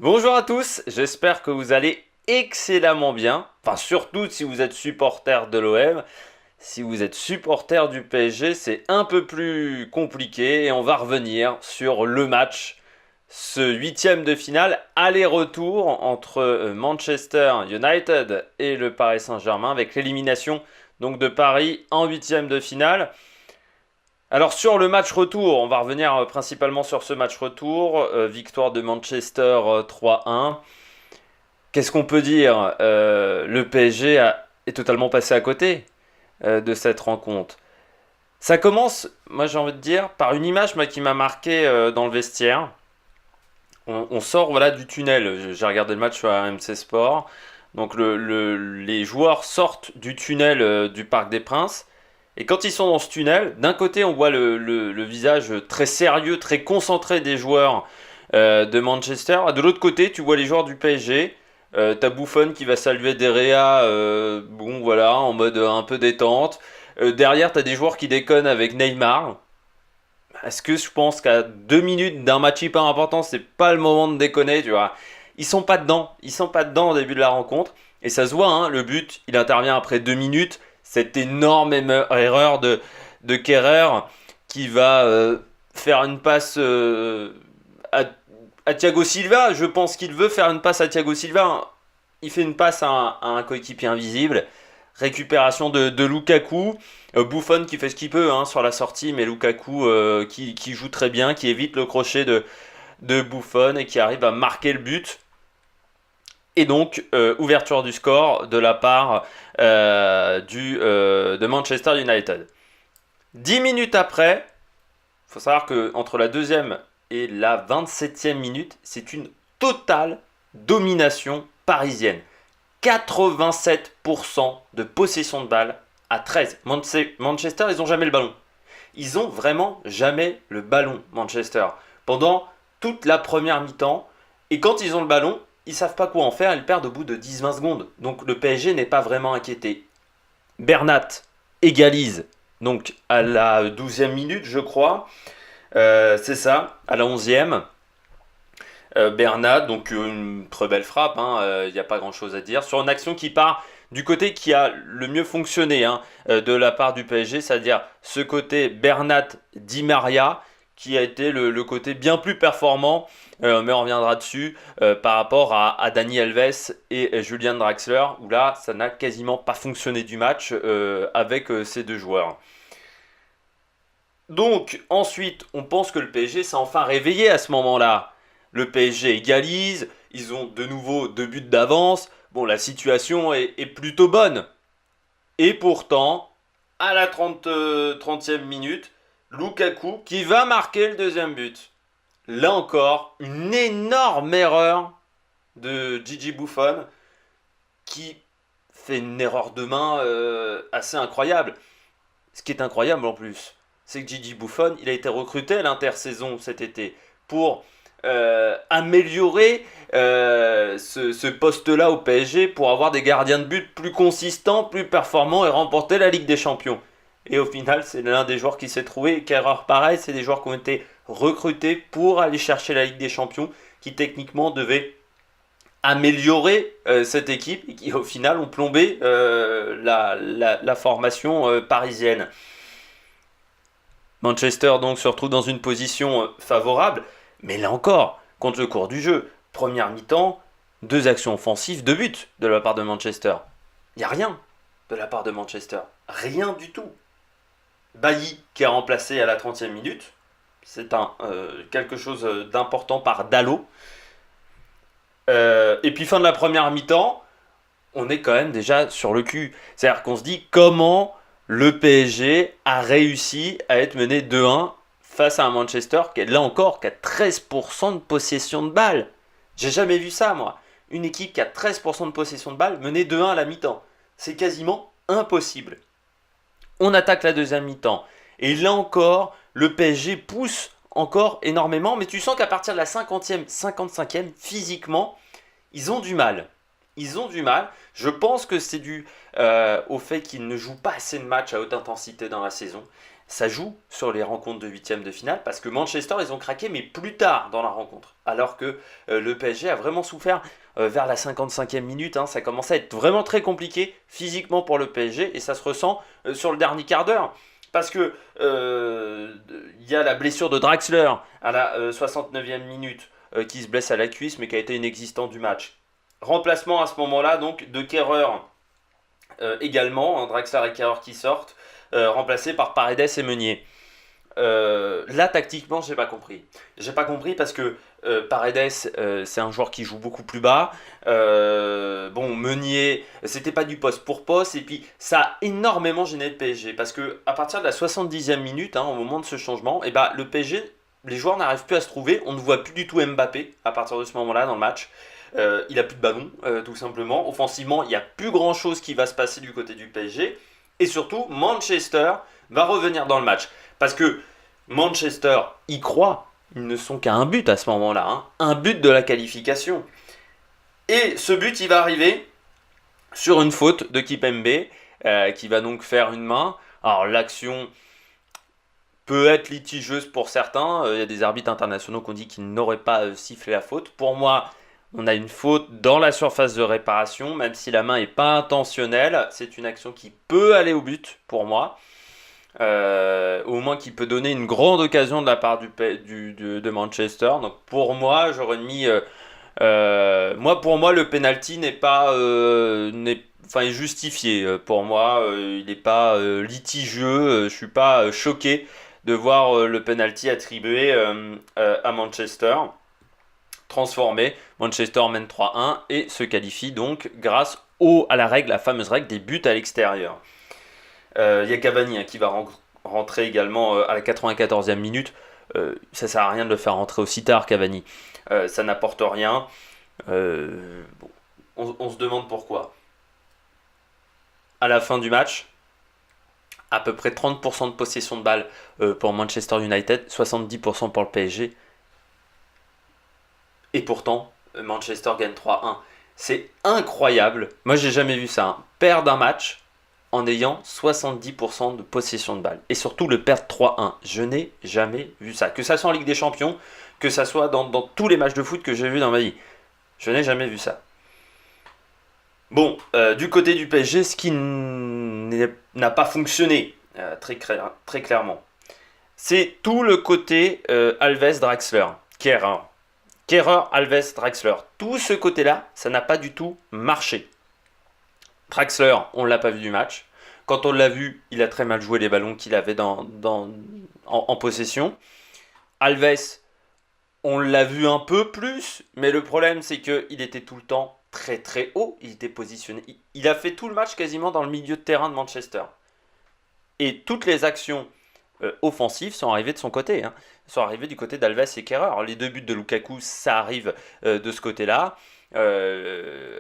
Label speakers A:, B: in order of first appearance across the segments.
A: Bonjour à tous, j'espère que vous allez excellemment bien. Enfin, surtout si vous êtes supporter de l'OM. Si vous êtes supporter du PSG, c'est un peu plus compliqué et on va revenir sur le match, ce huitième de finale aller-retour entre Manchester United et le Paris Saint-Germain avec l'élimination donc de Paris en huitième de finale. Alors sur le match retour, on va revenir principalement sur ce match retour, victoire de Manchester 3-1. Qu'est-ce qu'on peut dire? Le PSG est totalement passé à côté de cette rencontre. Ça commence, moi j'ai envie de dire, par une image moi, qui m'a marqué dans le vestiaire. On sort voilà, du tunnel. J'ai regardé le match sur RMC Sport. Donc les joueurs sortent du tunnel du Parc des Princes. Et quand ils sont dans ce tunnel, d'un côté on voit le visage très sérieux, très concentré des joueurs de Manchester. De l'autre côté, tu vois les joueurs du PSG. T'as Buffon qui va saluer Derrea, bon voilà, en mode un peu détente. Derrière, t'as des joueurs qui déconnent avec Neymar. Est-ce que je pense qu'à 2 minutes d'un match hyper important, c'est pas le moment de déconner, tu vois? Ils sont pas dedans. Ils sont pas dedans au début de la rencontre. Et ça se voit, hein, le but, il intervient après 2 minutes. Cette énorme erreur de Kerrer qui va faire une passe à, à Thiago Silva. Je pense qu'il veut faire une passe à Thiago Silva. Il fait une passe à un coéquipier invisible. Récupération de Lukaku. Buffon qui fait ce qu'il peut hein, sur la sortie, mais Lukaku qui joue très bien, qui évite le crochet de Buffon et qui arrive à marquer le but. Et donc, ouverture du score de la part de Manchester United. 10 minutes après, il faut savoir qu'entre la deuxième et la 27e minute, c'est une totale domination parisienne. 87% de possession de balle à 13. Manchester, ils n'ont jamais le ballon. Ils ont vraiment jamais le ballon, Manchester. Pendant toute la première mi-temps. Et quand ils ont le ballon, ils savent pas quoi en faire. Ils perdent au bout de 10-20 secondes. Donc le PSG n'est pas vraiment inquiété. Bernat égalise. Donc à la 12e minute, je crois. C'est ça, à la 11e. Bernat, donc une très belle frappe, il n'y a pas grand chose à dire. Sur une action qui part du côté qui a le mieux fonctionné hein, de la part du PSG, c'est-à-dire ce côté Bernat Di Maria, qui a été le côté bien plus performant, mais on reviendra dessus, par rapport à Dani Alves et Julian Draxler, où là, ça n'a quasiment pas fonctionné du match avec ces deux joueurs. Donc, ensuite, on pense que le PSG s'est enfin réveillé à ce moment-là. Le PSG égalise, ils ont de nouveau 2 buts d'avance. Bon, la situation est plutôt bonne. Et pourtant, à la 30e minute, Lukaku qui va marquer le deuxième but. Là encore, une énorme erreur de Gigi Buffon qui fait une erreur de main assez incroyable. Ce qui est incroyable en plus, c'est que Gigi Buffon, il a été recruté à l'intersaison cet été pour améliorer ce poste-là au PSG pour avoir des gardiens de but plus consistants, plus performants et remporter la Ligue des Champions. Et au final, c'est l'un des joueurs qui s'est trouvé. Qu'erreur pareille, c'est des joueurs qui ont été recrutés pour aller chercher la Ligue des Champions, qui techniquement devaient améliorer cette équipe et qui au final ont plombé la formation parisienne. Manchester donc se retrouve dans une position favorable, mais là encore, contre le cours du jeu, première mi-temps, 2 actions offensives, 2 buts de la part de Manchester. Il n'y a rien de la part de Manchester. Rien du tout. Bailly qui est remplacé à la 30e minute. C'est quelque chose d'important par Dalot. Et puis fin de la première mi-temps, on est quand même déjà sur le cul. C'est-à-dire qu'on se dit comment le PSG a réussi à être mené 2-1 face à un Manchester qui est là encore qui a 13% de possession de balle. J'ai jamais vu ça moi. Une équipe qui a 13% de possession de balle menée 2-1 à la mi-temps. C'est quasiment impossible. On attaque la deuxième mi-temps. Et là encore, le PSG pousse encore énormément, mais tu sens qu'à partir de la 50e, 55e, physiquement, ils ont du mal. Ils ont du mal. Je pense que c'est dû au fait qu'ils ne jouent pas assez de matchs à haute intensité dans la saison. ça joue sur les rencontres de huitièmes de finale parce que Manchester, ils ont craqué, mais plus tard dans la rencontre. Alors que le PSG a vraiment souffert vers la 55e minute. Ça commençait à être vraiment très compliqué physiquement pour le PSG et ça se ressent sur le dernier quart d'heure. Parce que il y a la blessure de Draxler à la 69e minute qui se blesse à la cuisse mais qui a été inexistant du match. Remplacement à ce moment-là donc de Kehrer également, Draxler et Kehrer qui sortent, remplacés par Paredes et Meunier. Là, tactiquement, j'ai pas compris. J'ai pas compris parce que Paredes, c'est un joueur qui joue beaucoup plus bas. Meunier, c'était pas du poste pour poste. Et puis, ça a énormément gêné le PSG. Parce que à partir de la 70e minute, au moment de ce changement, le PSG, les joueurs n'arrivent plus à se trouver. On ne voit plus du tout Mbappé à partir de ce moment-là dans le match. Il a plus de ballon, tout simplement. Offensivement, il n'y a plus grand-chose qui va se passer du côté du PSG. Et surtout, Manchester va revenir dans le match. Parce que Manchester y croit. Ils ne sont qu'à un but à ce moment-là. Un but de la qualification. Et ce but, il va arriver sur une faute de Kipembe, qui va donc faire une main. Alors, l'action peut être litigieuse pour certains. Il y a des arbitres internationaux qui ont dit qu'ils n'auraient pas sifflé la faute. Pour moi, on a une faute dans la surface de réparation, même si la main n'est pas intentionnelle. C'est une action qui peut aller au but, pour moi. Au moins qui peut donner une grande occasion de la part de Manchester. Donc pour moi, j'aurais mis... pour moi, le penalty n'est pas... est justifié. Pour moi, il n'est pas litigieux. Je ne suis pas choqué de voir le penalty attribué à Manchester. Transformé, Manchester mène 3-1 et se qualifie donc grâce à la fameuse règle des buts à l'extérieur. Il y a Cavani qui va rentrer également à la 94e minute. Ça sert à rien de le faire rentrer aussi tard, Cavani. Ça n'apporte rien. On se demande pourquoi. À la fin du match, à peu près 30% de possession de balle pour Manchester United, 70% pour le PSG. Et pourtant, Manchester gagne 3-1. C'est incroyable. Moi, j'ai jamais vu ça. Perdre un match en ayant 70% de possession de balle. Et surtout le perdre 3-1. Je n'ai jamais vu ça. Que ça soit en Ligue des Champions, que ça soit dans tous les matchs de foot que j'ai vus dans ma vie. Je n'ai jamais vu ça. Bon, du côté du PSG, ce qui n'a pas fonctionné très clairement, c'est tout le côté Alves-Draxler, Kehrer, Alves, Draxler. Tout ce côté-là, ça n'a pas du tout marché. Draxler, on ne l'a pas vu du match. Quand on l'a vu, il a très mal joué les ballons qu'il avait en possession. Alves, on l'a vu un peu plus, mais le problème c'est qu'il était tout le temps très très haut. Il était positionné. Il a fait tout le match quasiment dans le milieu de terrain de Manchester. Et toutes les actions offensives sont arrivées de son côté. Sont arrivées du côté d'Alves et Kehrer. Alors, les deux buts de Lukaku, ça arrive de ce côté-là.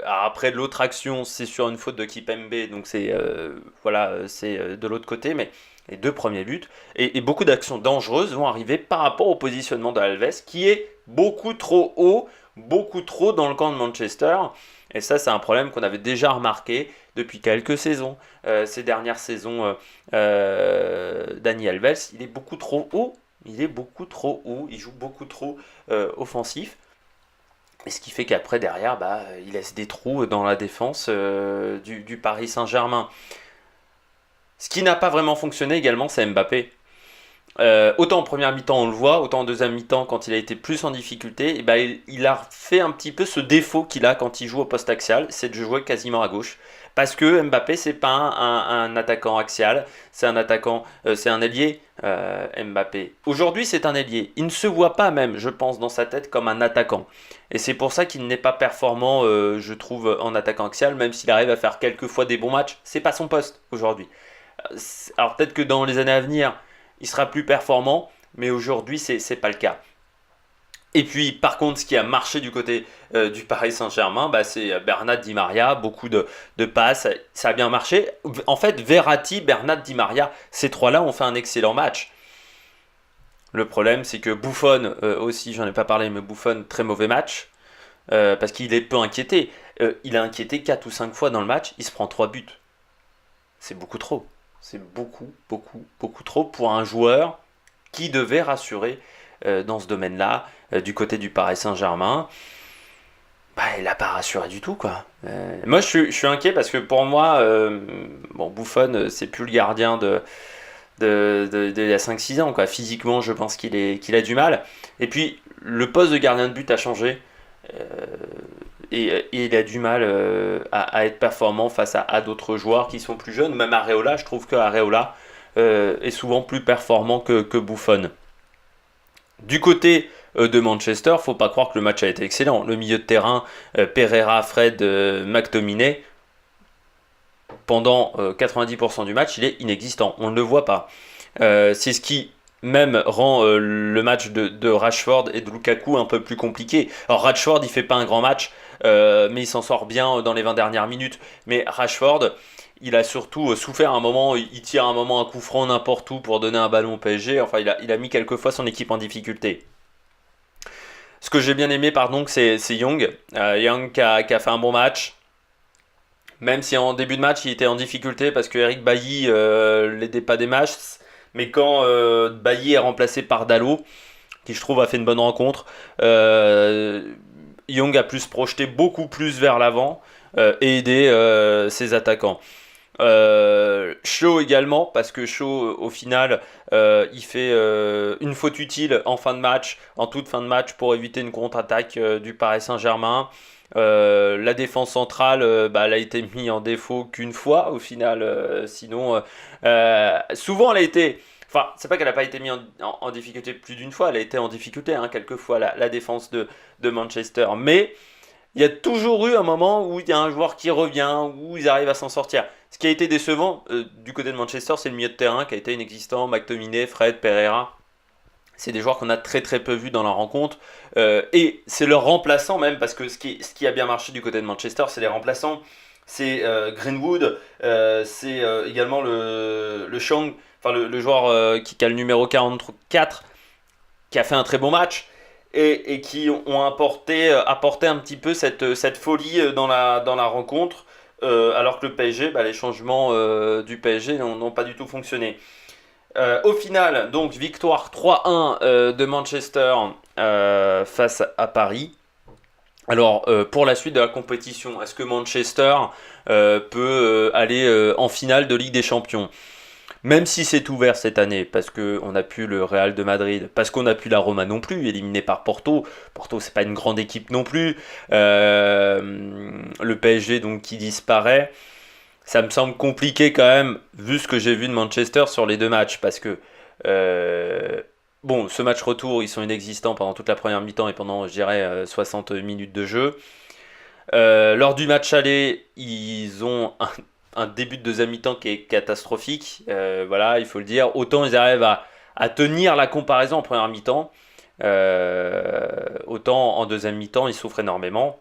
A: Après, l'autre action, c'est sur une faute de Kipembe, donc c'est de l'autre côté, mais les deux premiers buts, et beaucoup d'actions dangereuses vont arriver par rapport au positionnement de Alves, qui est beaucoup trop haut, beaucoup trop dans le camp de Manchester, et ça c'est un problème qu'on avait déjà remarqué depuis quelques saisons. Ces dernières saisons, Dani Alves, il est beaucoup trop haut, il joue beaucoup trop offensif. Et ce qui fait qu'après, derrière, il laisse des trous dans la défense du Paris Saint-Germain. Ce qui n'a pas vraiment fonctionné également, c'est Mbappé. Autant en première mi-temps, on le voit, autant en deuxième mi-temps, quand il a été plus en difficulté, il a fait un petit peu ce défaut qu'il a quand il joue au poste axial, c'est de jouer quasiment à gauche. Parce que Mbappé, c'est pas un attaquant axial, c'est un attaquant, c'est un ailier, Mbappé. Aujourd'hui, c'est un ailier. Il ne se voit pas même, je pense, dans sa tête comme un attaquant. Et c'est pour ça qu'il n'est pas performant, je trouve, en attaquant axial, même s'il arrive à faire quelques fois des bons matchs. C'est pas son poste aujourd'hui. Alors peut-être que dans les années à venir, il sera plus performant, mais aujourd'hui, c'est pas le cas. Et puis, par contre, ce qui a marché du côté du Paris Saint-Germain, c'est Bernat Di Maria, beaucoup de passes, ça a bien marché. En fait, Verratti, Bernat Di Maria, ces trois-là ont fait un excellent match. Le problème, c'est que Buffon, aussi, j'en ai pas parlé, mais Buffon, très mauvais match, parce qu'il est peu inquiété. Il a inquiété 4 ou 5 fois dans le match, il se prend 3 buts. C'est beaucoup trop. C'est beaucoup, beaucoup, beaucoup trop pour un joueur qui devait rassurer dans ce domaine-là, du côté du Paris Saint-Germain. Bah, il n'a pas rassuré du tout, quoi. Moi, je suis inquiet parce que pour moi, bon, Buffon, c'est plus le gardien il y a 5-6 ans, quoi. Physiquement, je pense qu'il a du mal. Et puis, le poste de gardien de but a changé. euh, et il a du mal à être performant face à d'autres joueurs qui sont plus jeunes. Même Areola, je trouve que Areola est souvent plus performant que Buffon. Du côté de Manchester, faut pas croire que le match a été excellent. Le milieu de terrain, Pereira, Fred, McTominay, pendant 90% du match, il est inexistant. On ne le voit pas. C'est ce qui même rend le match de Rashford et de Lukaku un peu plus compliqué. Alors Rashford, il fait pas un grand match, mais il s'en sort bien dans les 20 dernières minutes. Mais Rashford, il a surtout souffert un moment, il tire un moment un coup franc n'importe où pour donner un ballon au PSG. Enfin, il a mis quelquefois son équipe en difficulté. Ce que j'ai bien aimé, pardon, c'est Young. Young qui a fait un bon match. Même si en début de match, il était en difficulté parce que Eric Bailly l'aidait pas des matchs. Mais quand Bailly est remplacé par Dalot, qui je trouve a fait une bonne rencontre, Young a pu se projeter beaucoup plus vers l'avant et aider ses attaquants. Shaw également, parce que Shaw au final il fait une faute utile en fin de match, en toute fin de match pour éviter une contre-attaque du Paris Saint-Germain. La défense centrale, bah, elle a été mise en défaut qu'une fois au final. Sinon, souvent elle a été. Enfin, c'est pas qu'elle n'a pas été mise en difficulté plus d'une fois, elle a été en difficulté hein, quelquefois la défense de Manchester. Mais il y a toujours eu un moment où il y a un joueur qui revient, où ils arrivent à s'en sortir. Ce qui a été décevant du côté de Manchester, c'est le milieu de terrain qui a été inexistant. McTominay, Fred, Pereira. C'est des joueurs qu'on a très très peu vus dans la rencontre. Et c'est leur remplaçant même, parce que ce qui a bien marché du côté de Manchester, c'est les remplaçants. C'est Greenwood, c'est également le Chang, enfin le joueur qui a le numéro 44, qui a fait un très bon match. Et qui ont apporté un petit peu cette folie dans la rencontre, alors que le PSG, bah, les changements du PSG n'ont pas du tout fonctionné. Au final, donc victoire 3-1 de Manchester face à Paris. Alors, pour la suite de la compétition, est-ce que Manchester peut aller en finale de Ligue des Champions? Même si c'est ouvert cette année, parce qu'on n'a plus le Real de Madrid, parce qu'on n'a plus la Roma non plus, éliminé par Porto. Porto, c'est pas une grande équipe non plus. Le PSG, donc, qui disparaît. Ça me semble compliqué quand même, vu ce que j'ai vu de Manchester sur les deux matchs, parce que bon, ce match retour, ils sont inexistants pendant toute la première mi-temps et pendant, je dirais, 60 minutes de jeu. Lors du match aller, ils ont un début de deuxième mi-temps qui est catastrophique, voilà, il faut le dire. Autant ils arrivent à tenir la comparaison en première mi-temps, autant en deuxième mi-temps, ils souffrent énormément.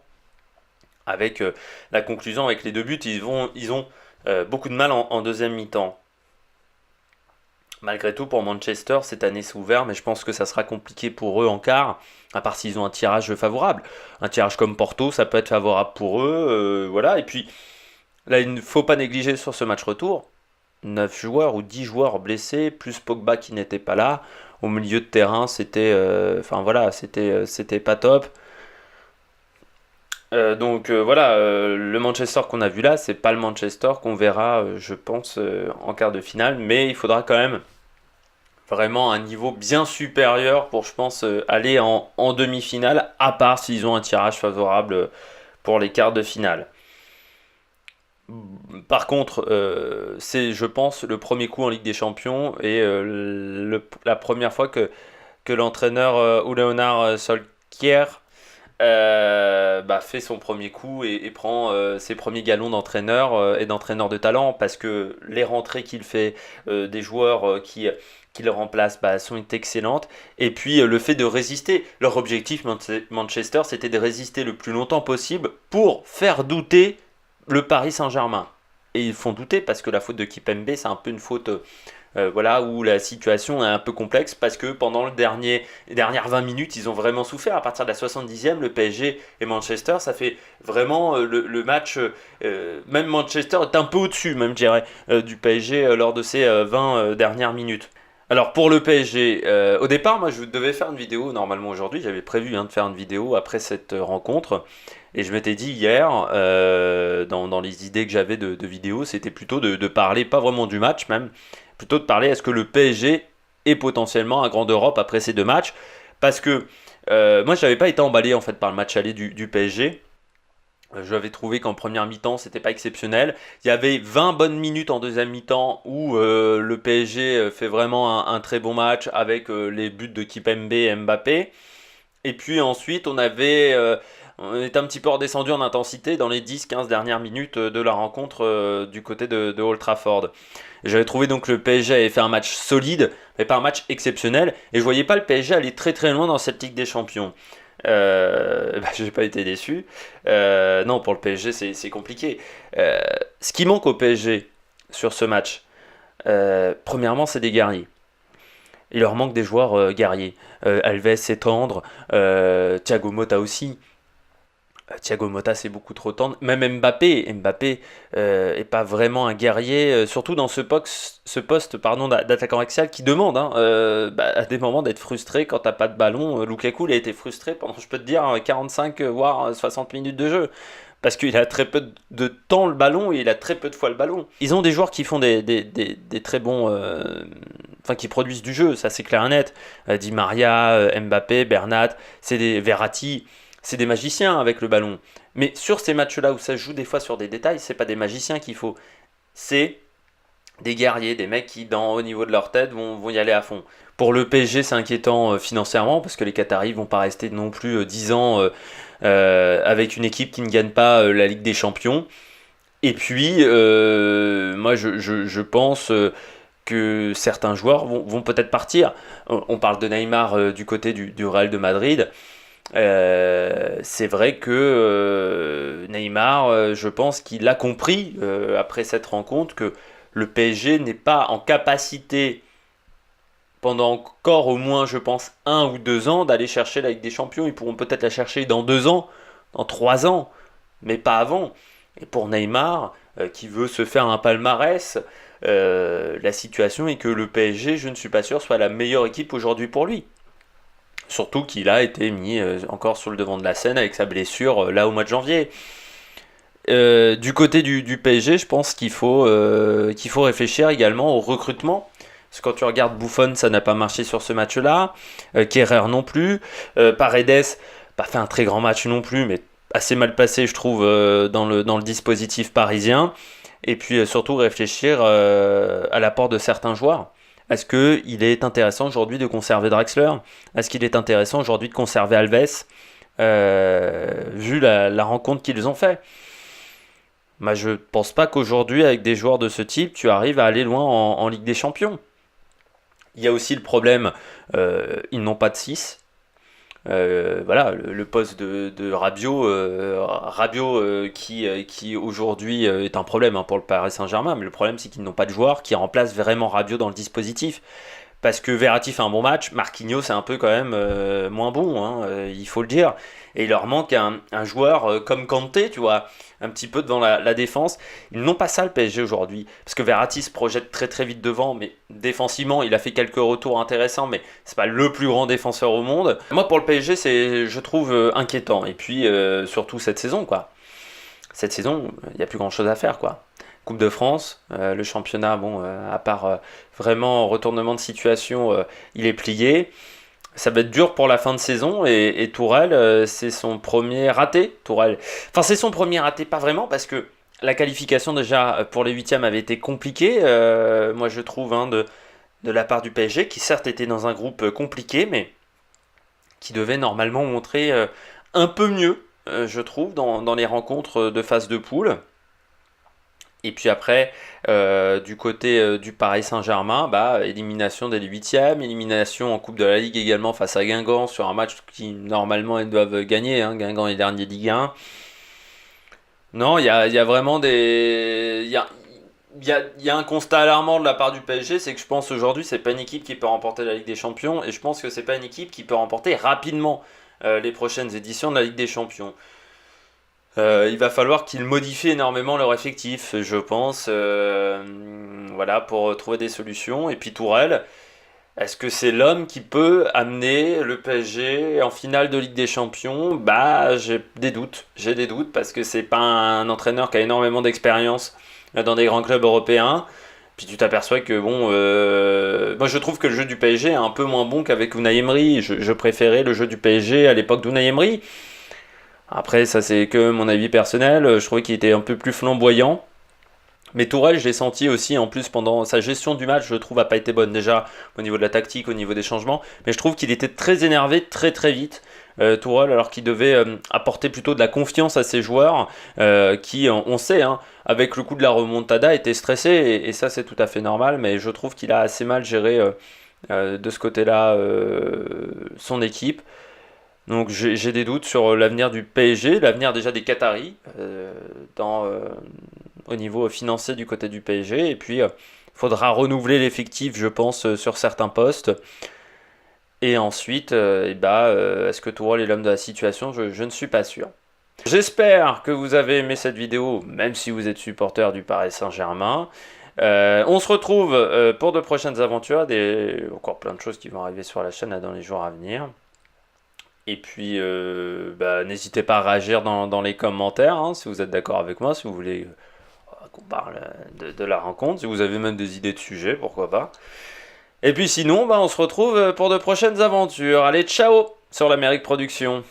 A: Avec la conclusion, avec les deux buts, ils ont beaucoup de mal en deuxième mi-temps. Malgré tout, pour Manchester, cette année c'est ouvert, mais je pense que ça sera compliqué pour eux en quart, à part s'ils ont un tirage favorable. Un tirage comme Porto, ça peut être favorable pour eux, voilà. Et puis, là, il ne faut pas négliger sur ce match retour, 9 joueurs ou 10 joueurs blessés, plus Pogba qui n'était pas là. Au milieu de terrain, c'était enfin voilà, c'était pas top. Donc voilà, le Manchester qu'on a vu là, c'est pas le Manchester qu'on verra, je pense, en quart de finale, mais il faudra quand même vraiment un niveau bien supérieur pour, je pense, aller en demi-finale, à part s'ils ont un tirage favorable pour les quarts de finale. Par contre, c'est, je pense, le premier coup en Ligue des Champions et la première fois que l'entraîneur Ole Gunnar Solskjaer bah, fait son premier coup et prend ses premiers galons d'entraîneur et d'entraîneur de talent, parce que les rentrées qu'il fait des joueurs qui le remplacent bah, sont excellentes, et puis le fait de résister. Leur objectif Manchester, c'était de résister le plus longtemps possible pour faire douter le Paris Saint-Germain. Et ils font douter parce que la faute de Kipembe, c'est un peu une faute voilà, où la situation est un peu complexe parce que pendant les dernières 20 minutes, ils ont vraiment souffert. À partir de la 70e, le PSG et Manchester, ça fait vraiment le match. Même Manchester est un peu au-dessus, même, je dirais, du PSG lors de ces 20 dernières minutes. Alors pour le PSG, au départ, moi je devais faire une vidéo normalement aujourd'hui. J'avais prévu de faire une vidéo après cette rencontre. Et je m'étais dit hier, dans les idées que j'avais de vidéo, c'était plutôt de parler, pas vraiment du match même, plutôt de parler est-ce que le PSG est potentiellement un grand Europe après ces deux matchs. Parce que moi je n'avais pas été emballé en fait par le match aller du PSG. J'avais trouvé qu'en première mi-temps, c'était pas exceptionnel. Il y avait 20 bonnes minutes en deuxième mi-temps où le PSG fait vraiment un très bon match avec les buts de Kipembe et Mbappé. Et puis ensuite, on est un petit peu redescendu en intensité dans les 10-15 dernières minutes de la rencontre du côté de Old Trafford. J'avais trouvé donc que le PSG avait fait un match solide, mais pas un match exceptionnel. Et je voyais pas le PSG aller très très loin dans cette Ligue des Champions. J'ai pas été déçu. Non, pour le PSG, c'est compliqué. Ce qui manque au PSG sur ce match, premièrement, c'est des guerriers. Il leur manque des joueurs guerriers. Alves est tendre, Thiago Motta aussi. Thiago Motta c'est beaucoup trop tendre. Même Mbappé est pas vraiment un guerrier, surtout dans ce poste pardon, d'attaquant axial qui demande à des moments d'être frustré quand t'as pas de ballon. Lukaku il a été frustré pendant, je peux te dire, 45 voire 60 minutes de jeu. Parce qu'il a très peu de temps le ballon et il a très peu de fois le ballon. Ils ont des joueurs qui font des très bons. Enfin, qui produisent du jeu, ça c'est clair et net. Di Maria, Mbappé, Bernat, c'est des Verratti, c'est des magiciens avec le ballon. Mais sur ces matchs-là où ça se joue des fois sur des détails, c'est pas des magiciens qu'il faut. C'est des guerriers, des mecs qui, au niveau de leur tête, vont y aller à fond. Pour le PSG, c'est inquiétant financièrement parce que les Qataris vont pas rester non plus 10 ans avec une équipe qui ne gagne pas la Ligue des Champions. Et puis, moi, je pense que certains joueurs vont peut-être partir. On parle de Neymar du côté du Real de Madrid. C'est vrai que Neymar, je pense qu'il a compris après cette rencontre que le PSG n'est pas en capacité pendant encore au moins, je pense, 1 ou 2 ans d'aller chercher la Ligue des Champions. Ils pourront peut-être la chercher dans 2 ans, dans 3 ans, mais pas avant. Et pour Neymar, qui veut se faire un palmarès, la situation est que le PSG, je ne suis pas sûr, soit la meilleure équipe aujourd'hui pour lui. Surtout qu'il a été mis encore sur le devant de la scène avec sa blessure là au mois de janvier. Du côté du PSG, je pense qu'il faut réfléchir également au recrutement. Parce que quand tu regardes Buffon, ça n'a pas marché sur ce match-là. Kerrer non plus. Paredes, pas fait un très grand match non plus, mais assez mal passé, je trouve, dans le dispositif parisien. Et puis surtout réfléchir à l'apport de certains joueurs. Est-ce qu'il est intéressant aujourd'hui de conserver Draxler? Est-ce qu'il est intéressant aujourd'hui de conserver Alves vu la rencontre qu'ils ont fait? Bah, je ne pense pas qu'aujourd'hui, avec des joueurs de ce type, tu arrives à aller loin en Ligue des Champions. Il y a aussi le problème, ils n'ont pas de 6. Voilà, le poste de Rabiot, qui aujourd'hui est un problème pour le Paris Saint-Germain, mais le problème c'est qu'ils n'ont pas de joueur qui remplace vraiment Rabiot dans le dispositif. Parce que Verratti fait un bon match, Marquinhos c'est un peu quand même moins bon, il faut le dire. Et il leur manque un joueur comme Kanté, tu vois, un petit peu devant la défense. Ils n'ont pas ça le PSG aujourd'hui. Parce que Verratti se projette très très vite devant, mais défensivement, il a fait quelques retours intéressants, mais c'est pas le plus grand défenseur au monde. Moi pour le PSG, c'est, je trouve, inquiétant. Et puis surtout cette saison, quoi. Cette saison, il n'y a plus grand chose à faire, quoi. Coupe de France, le championnat, bon, à part vraiment retournement de situation, il est plié. Ça va être dur pour la fin de saison et Tourelle, c'est son premier raté. Tourelle, enfin c'est son premier raté, pas vraiment parce que la qualification déjà pour les huitièmes avait été compliquée. Moi je trouve de la part du PSG qui certes était dans un groupe compliqué mais qui devait normalement montrer un peu mieux, je trouve, dans les rencontres de phase de poule. Et puis après, du côté du Paris Saint-Germain, élimination dès les huitièmes, élimination en Coupe de la Ligue également face à Guingamp sur un match qui normalement ils doivent gagner. Guingamp est dernier Ligue 1. Non, il y a vraiment des... il y a un constat alarmant de la part du PSG, c'est que je pense aujourd'hui, c'est pas une équipe qui peut remporter la Ligue des Champions, et je pense que c'est pas une équipe qui peut remporter rapidement les prochaines éditions de la Ligue des Champions. Il va falloir qu'ils modifient énormément leur effectif, je pense, voilà, pour trouver des solutions. Et puis Tourelle, est-ce que c'est l'homme qui peut amener le PSG en finale de Ligue des Champions? Bah, j'ai des doutes parce que c'est pas un entraîneur qui a énormément d'expérience dans des grands clubs européens. Puis tu t'aperçois que bon, moi je trouve que le jeu du PSG est un peu moins bon qu'avec Unai Emery. Je préférais le jeu du PSG à l'époque d'Unai Emery. Après, ça c'est que mon avis personnel, je trouvais qu'il était un peu plus flamboyant. Mais Tourelle, je l'ai senti aussi, en plus, pendant sa gestion du match, je trouve, a pas été bonne. Déjà, au niveau de la tactique, au niveau des changements. Mais je trouve qu'il était très énervé, très très vite. Tourelle, alors qu'il devait apporter plutôt de la confiance à ses joueurs, qui, on sait, hein, avec le coup de la remontada, étaient stressés. Et ça, c'est tout à fait normal. Mais je trouve qu'il a assez mal géré de ce côté-là son équipe. Donc j'ai des doutes sur l'avenir du PSG, l'avenir déjà des Qataris au niveau financier du côté du PSG. Et puis il faudra renouveler l'effectif, je pense, sur certains postes. Et ensuite, est-ce que Tourelle est l'homme de la situation? Je ne suis pas sûr. J'espère que vous avez aimé cette vidéo, même si vous êtes supporter du Paris Saint-Germain. On se retrouve pour de prochaines aventures, encore plein de choses qui vont arriver sur la chaîne dans les jours à venir. Et puis, n'hésitez pas à réagir dans les commentaires, hein, si vous êtes d'accord avec moi, si vous voulez qu'on parle de la rencontre, si vous avez même des idées de sujets, pourquoi pas. Et puis sinon, on se retrouve pour de prochaines aventures. Allez, ciao sur l'Amérique Production.